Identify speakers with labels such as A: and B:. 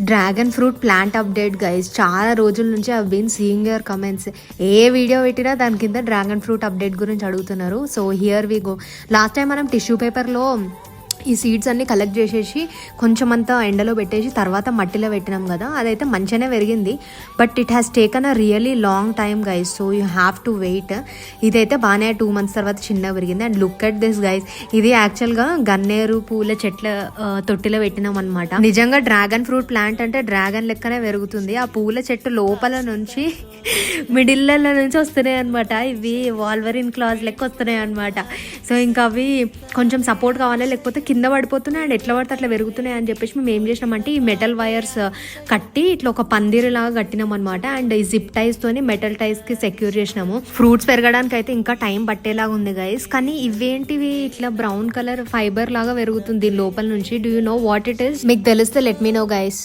A: Dragon fruit plant update guys, చాలా రోజుల నుంచి I been seeing your comments. ఏ వీడియో పెట్టినా దాని కింద డ్రాగన్ ఫ్రూట్ అప్డేట్ గురించి అడుగుతున్నారు. So here we go. Last time మనం టిష్యూ పేపర్లో ఈ సీడ్స్ అన్ని కలెక్ట్ చేసేసి కొంచెం అంతా ఎండలో పెట్టేసి తర్వాత మట్టిలో పెట్టినాం కదా, అదైతే మంచిగానే పెరిగింది. But it has taken a really long time guys, so you have to wait. ఇదైతే బాగానే 2 months తర్వాత చిన్నగా పెరిగింది. And look at this guys, ఇది యాక్చువల్గా గన్నేరు పూల చెట్ల తొట్టిలో పెట్టినాం అనమాట. నిజంగా డ్రాగన్ ఫ్రూట్ ప్లాంట్ అంటే డ్రాగన్ లెక్కనే పెరుగుతుంది. ఆ పూల చెట్టు లోపల నుంచి మిడిల్లలో నుంచి వస్తున్నాయి అనమాట. ఇవి వాల్వరిన్ క్లాజ్ లెక్క వస్తున్నాయి అనమాట. సో ఇంకా అవి కొంచెం సపోర్ట్ కావాలి, లేకపోతే కింద పడిపోతున్నాయి అండ్ ఎట్లా పడితే అట్లా పెరుగుతున్నాయి అని చెప్పేసి మేము ఏం చేసినామంటే ఈ మెటల్ వైర్స్ కట్టి ఇట్లా ఒక పందిరిలాగా కట్టినాం అనమాట. అండ్ ఈ జిప్ టైస్ తోని మెటల్ టైస్ కి సెక్యూర్ చేసినాము. ఫ్రూట్స్ పెరగడానికి అయితే ఇంకా టైం పట్టేలాగా ఉంది గైస్. కానీ ఇవేంటివి ఇట్లా బ్రౌన్ కలర్ ఫైబర్ లాగా పెరుగుతుంది లోపల నుంచి. Do you know what it is? మీకు తెలిస్తే లెట్ మీ నో గైస్.